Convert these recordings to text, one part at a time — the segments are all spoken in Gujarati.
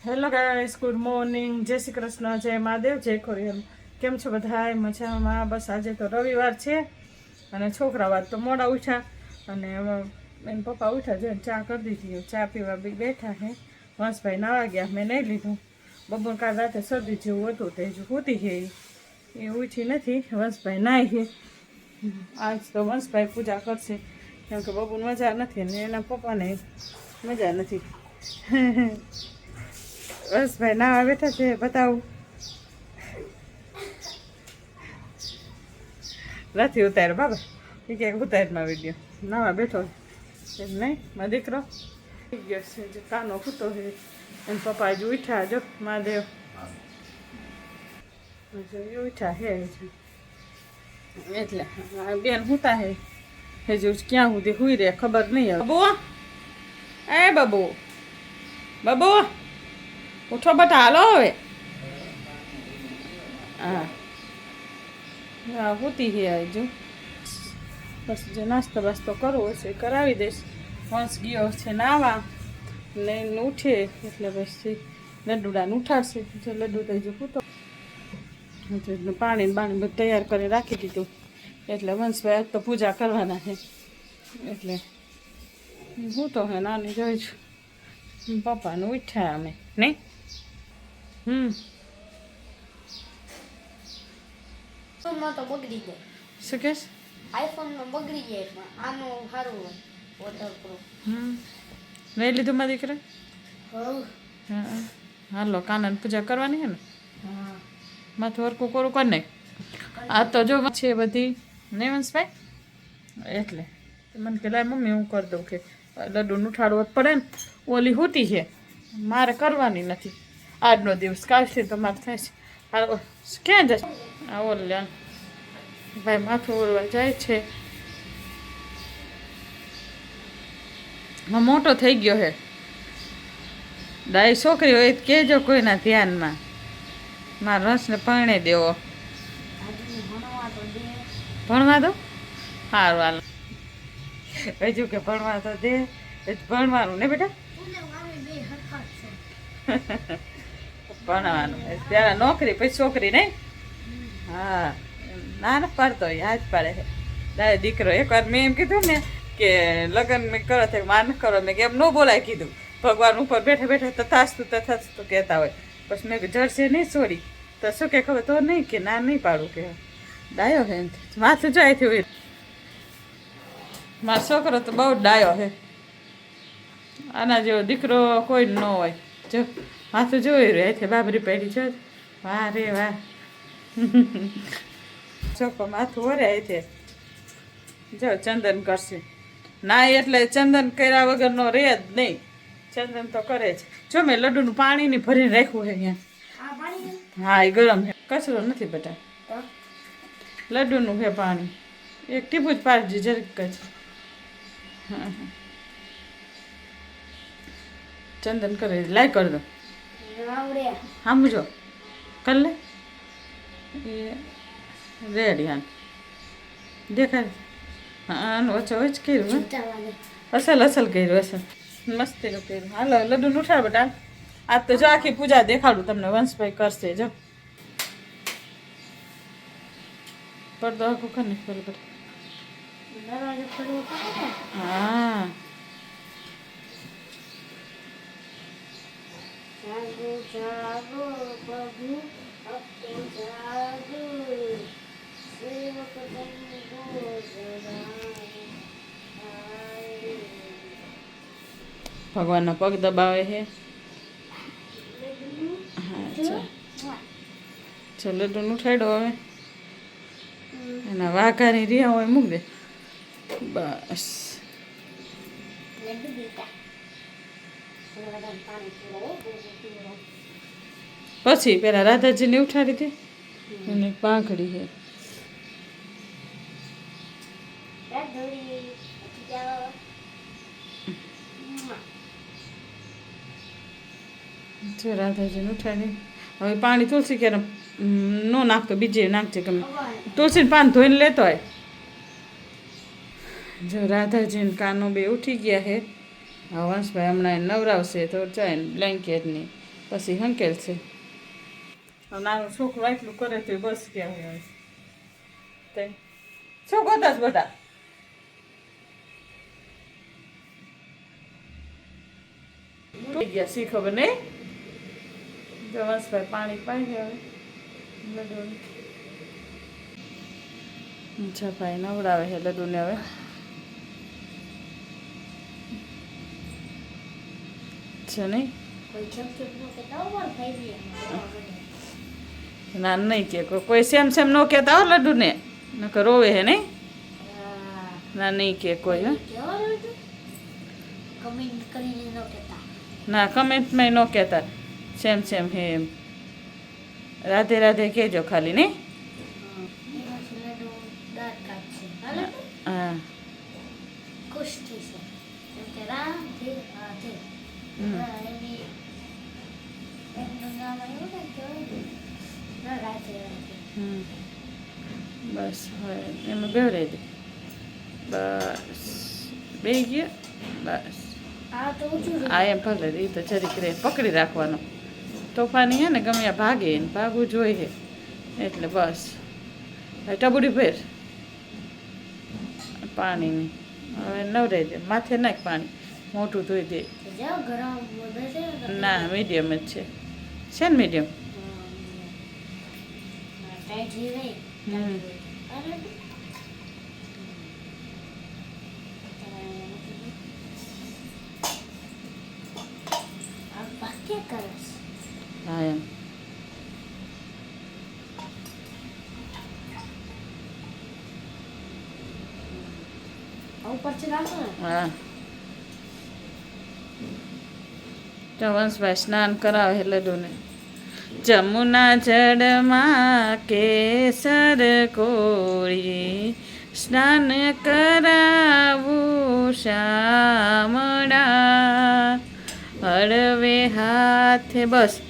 હેલો ગાઈસ, ગુડ મોર્નિંગ, જય શ્રી કૃષ્ણ, જય મહાદેવ, જય ખોડિયાર. કેમ છો બધા? મજામાં? બસ આજે તો રવિવાર છે અને છોકરાવાર તો મોડા ઉઠ્યા અને એના પપ્પા ઉઠ્યા જોઈને ચા કરી દીધી. ચા પીવા બી બેઠા હે. વંશભાઈ નાવા ગયા, મેં નહીં લીધું. બપોર કાલ રાતે શરદી જેવું હતું તે હજુ હોતી છે એ ઉઠી નથી. વંશભાઈ નાહી છે. આજ તો વંશભાઈ પૂજા કરશે કેમ કે બબુને મજા નથી ને એના પપ્પાને મજા નથી. બસ ભાઈ નાવા બેઠા છે, બતાવું નથી ઉતાર્યો બાબા એ ક્યાંક ઉતારમાં વિડીયો. નાવા બેઠો એમ નહીં, મારો દીકરો થઈ ગયો છે જે કાનો ખૂતો છે. એને પપ્પા હજુ ઉઠ્યા, જો મહાદેવ હજુ ઉઠ્યા હે એટલે બેન હુતા હે હજુ ક્યાં સુધી હુઈ રહે ખબર નહીં. બબુ, એ બબુ, બબુ ઉઠો બટા, હાલો હવે. હા હોતી છે હજુ. બસ જો નાસ્તો બાસ્તો કરવો છે કરાવી દઈશ. વંશ ગયો છે નાવા ને ઉઠે એટલે પછી લડ્ડુડાને ઉઠાડશે. જો લડ્ડુ તો હજુ પૂતો પાણી બાણી બધું તૈયાર કરી રાખી દીધું એટલે વંશભાઈ આજ તો પૂજા કરવાના છે એટલે હું તો હે નાની જોઈ છું. પપ્પાને ઉઠ્યા અમે નહીં. ફોનમાં તો બગડી જાય. શું કહેશ? આઈફોનમાં બગડી જાય પણ આનું સારું હોય વોટરપ્રૂફ. લઈ લીધું મારા દીકરા? હા હાલો કાનાની પૂજા કરવાની છે ને, હા માથું હરકું કોરું કરી નાખ. આ તો જો છે બધી નહીં વંશભાઈ એટલે મને કે લાય મમ્મી હું કરી દઉં કે લડ્ડુને ઉઠાડવો જ પડે ને. ઓલી હોતી છે મારે કરવાની નથી આજનો દિવસ, કાલથી તો મારે થાય છે. હાલો ક્યાં જશે? આ ઓલ્યા ભાઈ માથું ઓરવા જાય છે. મોટો થઈ ગયો હે. ડાય છોકરી હોય તો કહેજો કોઈના ધ્યાનમાં. મારા રસને પરણે દેવો. ભણવા દો સારું હાલ. હજુ કે ભણવા તો દે, ભણવાનું ને બેટા ભણવાનું ત્યારે નોકરી પછી છોકરી નહીં. હા ના ન પાડતો યાદ પાડે છે દાદા દીકરો. એકવાર મેં એમ કીધું ને કે લગ્ન મેં કરો તો માર ન કરો, મેં કે એમ ન બોલાય કીધું. ભગવાન ઉપર બેઠા બેઠા તથાસ્તુ તથાસ્તુ કહેતા હોય પછી મેં જડશે નહીં છોડી તો શું કે ખબર તો નહીં કે ના નહીં પાડું કે ડાયો હે માથું જાય થયું. મારો છોકરો તો બહુ ડાયો હે. આના જેવો દીકરો કોઈ ન હોય. જો માથું જોઈ રહ્યું છે બાબરી પેઢી જો. વાહ રે વાહ. છોકરો માથું વરાય છે. જો ચંદન કરશે ના એટલે ચંદન કર્યા વગરનો રહે જ નહીં. ચંદન તો કરે જ. જો મેં લડ્ડુનું પાણીની ભરીને રાખ્યું છે અહીંયા. હા એ ગરમ છે, કચરો નથી બેટા. લડ્ડુનું છે પાણી, એક ટીપું જ પાડજી જરીક જ. હા ચંદન કરે લાય કરી દો. સાંભળજો કર લે એ રેડી. હા દેખાય. હા ઓછો ઓછ કર્યું. અસલ અસલ કર્યું, અસલ મસ્તીનું કર્યું. હાલો લડ્ડુ ઉઠાડ બેટા. આજ તો જો આખી પૂજા દેખાડું તમને. વંશભાઈ કરશે જો. પડદો આખું કરી નાખ બરાબર. હા ભગવાનના પગ દબાવે છે. હા ચાલ લડ્ડુ ઉઠાડ્યો. હવે એના વાઘાની રહ્યા હોય મૂક દે બસ. પછી પેલા રાધાજીને ઉઠાડી દે. એને પાંખડી છે. જો રાધાજીને ઉઠાડી. હવે પાણી તુલસી ક્યારે ન નાખતો, બીજે નાખજે ગમે. તુલસીને પાન ધોઈને લેતો હોય. જો રાધાજીને કાનો બે ઉઠી ગયા છે. વંશભાઈ હમણાં નવરાવશે તો જાય બ્લેન્કેટની પછી હંકેલ છે નાનું છોકરું આટલું કરે તો બસ ક્યાં હોય તે શું ગોતા જ બધા ગયા શી ખબર નહીં જવાસભાઈ પાણી પાઈ ગયા હવે અચ્છા ભાઈ નવડાવે છે લડુને હવે છે નહીં ના નહીં કે કોઈ સેમ સેમ ન કહેતા હો લડુને નકર રોવે હે નહીં ના નહીં કે કોઈ હે ના કમેન્ટમાં ન કહેતા સેમ સેમ હે એમ રાધે રાધે કહેજો ખાલી નહીં હા બસ હવે એમાં બેવરાઈ દે બસ બે ગયા બસ આ એમ ભલે એ તો જરીક રે પકડી રાખવાનો તોફાની હે ને ગમે આ ભાગે ને ભાગવું જોઈએ એટલે બસ હવે ટબુડી ભેર પાણીની હવે નવરાઈ દે માથે નાખ પાણી મોટું ધોઈ દે ના મીડિયમ જ છે ને મીડિયમ હા એમ હા વંશભાઈ સ્નાન કરાવે લડુને જમુના જળમાં કેસર કોળી સ્નાન કરાવું શામળા હળવે હાથે બસ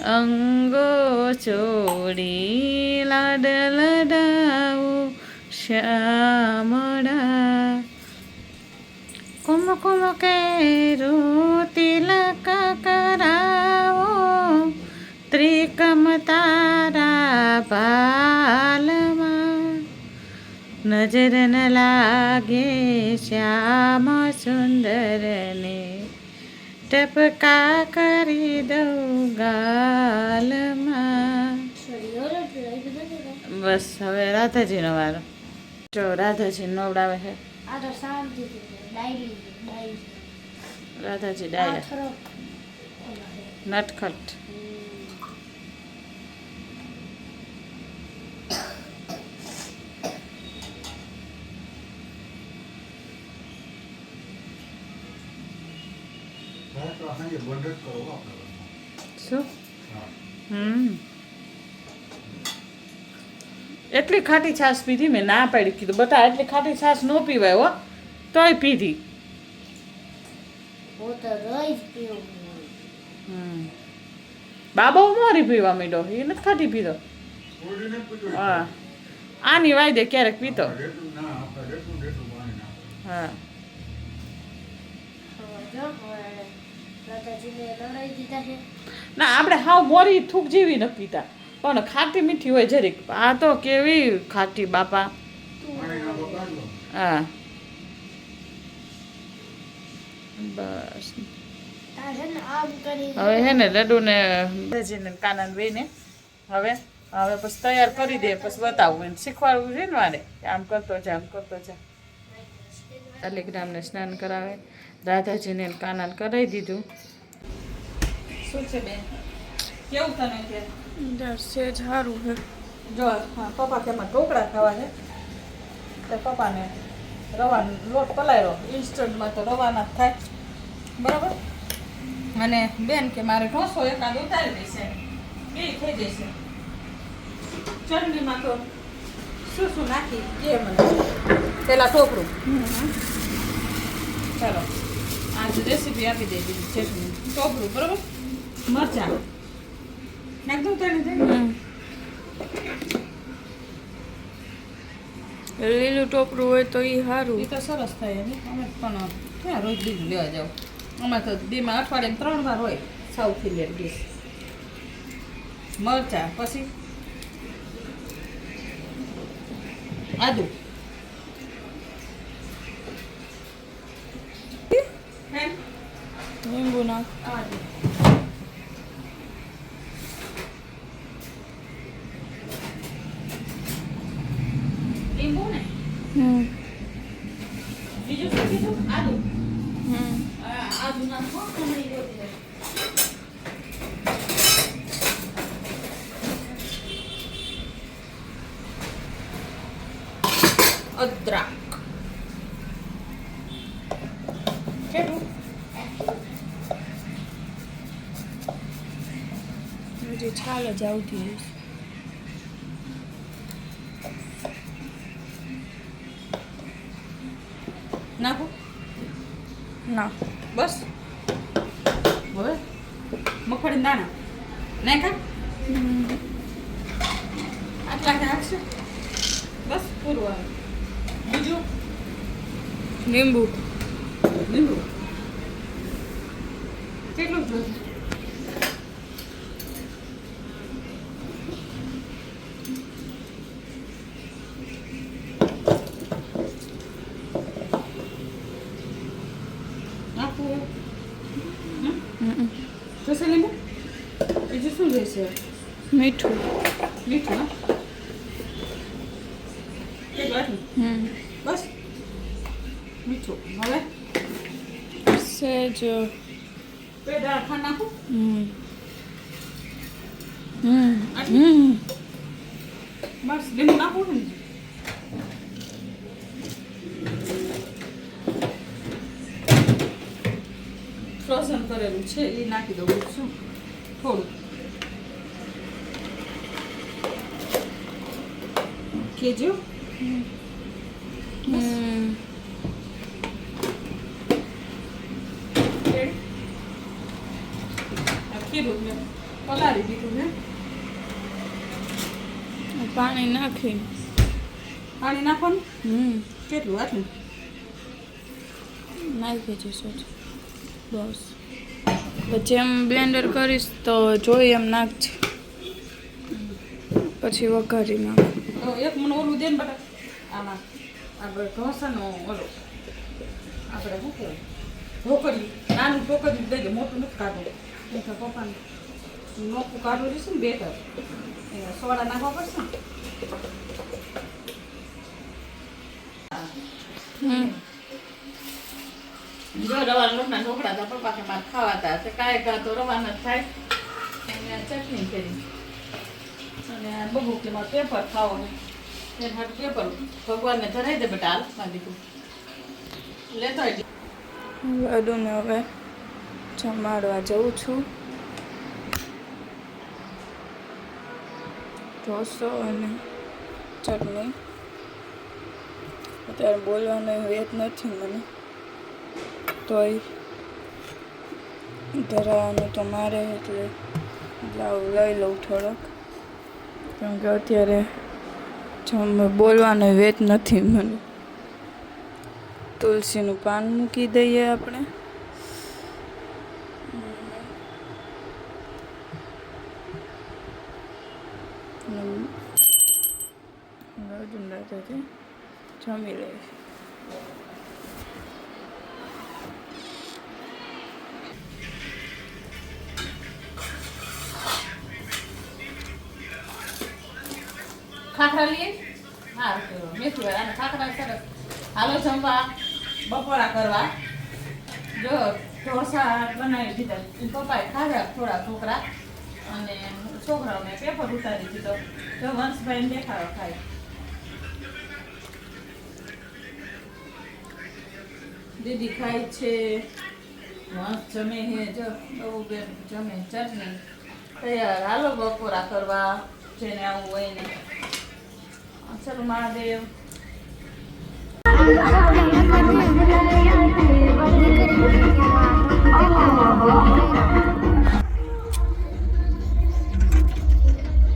અંગો ચોડી લાડ લડાવું શ્યામળા કુમકુમ કેરું તિલક કરાવો ત્રિકમ તારા બાલમાં નજર ન લાગે શ્યામ સુંદરને ટપકા કરી દઉં ગાલમાં બસ હવે રાધાજીનો વારો જો રાધાજી નવડાવે છે રાધાજી ડાયા નટખટ શું એટલી ખાટી છાશ પીધી મેં ના પાડી કીધું બટા એટલી ખાટી છાશ ન પીવાય હો તોય પીધી બાબા મોરી પીવા માંડ્યો એ નથી ખાટી પીધો હા આની વાયદે ક્યારેક પીતો હા ના આપણે હાવ મોરી થૂક જેવી ન પીતા પણ ખાટી મીઠી હોય જરીક આ તો કેવી ખાટી બાપા હા બસ હવે હે ને લડુને કાનાને બેને હવે હવે પછી તૈયાર કરી દે પછી બતાવવું એને શીખવાડવું છે ને મારે આમ કરતો છે આમ કરતો છે શાલિગ્રામને સ્નાન કરાવે રાધાજીને કાનાને કરાવી દીધું શું છે બેન કેવું તને કે છે સારું છે જો હા પપ્પા કે એમાં ઢોકળા ખાવા છે તો પપ્પાને રવાનો લોટ પલાળ્યો ઇન્સ્ટન્ટમાં તો રવાના જ થાય બરાબર અને બેન કે મારે ઢોસો એકાદ ઉતારી દેશે બે થઈ જશે ચટણીમાં તો શું શું નાખી એ મને પેલા ટોપરું ચાલો આજ રેસીપી આપી દે દીધી ચટણી ટોપરું બરાબર મરચાં નાખ દઉં તને લીલું ટોપરું હોય તો એ સારું એ તો સરસ થાય ને અમે પણ ક્યાં રોજ બીજું લેવા જાવ અમે તો દીમાં અઠવાડિયામાં 3 વાર હોય સાઉથ ઇન્ડિયન ડીશ મરચાં, પછી આદુ, લીંબુ નાખ. આદુ, લીંબુ ને બીજું શું કીધું? આદુ. આદુ નાખો, ખમણી ગોતી લે. અદરક કેટલું? હજી છાલ જ આવતી હશે. નાખું ના, બસ. હવે મગફળી દાણા નાખા, આટલા નાખશે બસ, પૂરું. આવે બીજું લીંબુ. લીંબુ કેટલું જોઈએ? નાખવું જોશે લીંબુ? બીજું શું જોઈશે? મીઠું. મીઠું. હા કેટલું? આટલું બસ મીઠું. હવે સહેજ બે દાળ ખાંડ નાખું. બસ લીંબુ નાખવું ને. ફ્રોઝન કરેલું છે એ નાખી દઉં છું થોડું. કેજો ખીરું મેં પલાળી દીધું ને. પાણી નાખી. પાણી નાખવાનું કેટલું? આટલું નાખી જશો બસ. જેમ બ્લેન્ડર કરીશ તો જોઈ એમ નાખજે, પછી વઘારી નાખ. તો એક મને ઓલું દે ને બટા, આમાં આપણે ઢોસાનો ઓલો આપણે શું કહેવાય ઢોકળી, નાનું ઢોકળી દઈ દે, મોટું નથી કાઢવું. તો પપ્પાને નોખું કાઢવું રહેશે ને બેટર, એ સોડા નાખવા પડશે ને. જો રવા લોટના ઢોકળા હતા પપ્પા કે મારે ખાવાતા હશે, કાંઈ કાં તો રવાના જ થાય. અને ચટણી કરી અને બબુ કે મારે પેપર ખાવો ને એને હાથ પેપર ભગવાનને ધરાઈ દે બેટા. હાલમાં દીકું લેતો અડુને હવે જમાડવા જઉં છું. ઢોસો અને ચટણી. અત્યારે બોલવાનો વેત નથી મને, તોય ધરાવવાનું તો મારે, એટલે લઈ લઉં થોડોક, કેમ કે અત્યારે બોલવાનો વેત નથી મને. તુલસીનું પાન મૂકી દઈએ આપણે. જમી લઈએ. ખાખરા લઈએ. હા મેથી વાળા અને ખાખરા સરસ. હાલો જમવા, બપોરા કરવા. જો ઢોસા બનાવી દીધા, પપ્પાએ ખાધા થોડા છોકરા, અને છોકરાઓને પેપર ઉતારી દીધો. જો વંશભાઈને દેખાડો ખાય. દીદી ખાય છે, વંશ જમે હે, જો બહુ બેન જમે. ચટણી તૈયાર. હાલો બપોરા કરવા, જેને આવું હોય ને. ચલો મહાદેવ.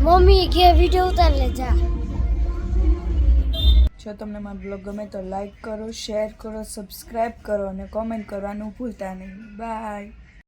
મમ્મી કે વિડિયો ઉતાર લે જા. જો તમને મારો બ્લોગ ગમે તો લાઈક કરો, શેર કરો, સબસ્ક્રાઈબ કરો અને કોમેન્ટ કરવાનું ભૂલતા નહીં. બાય.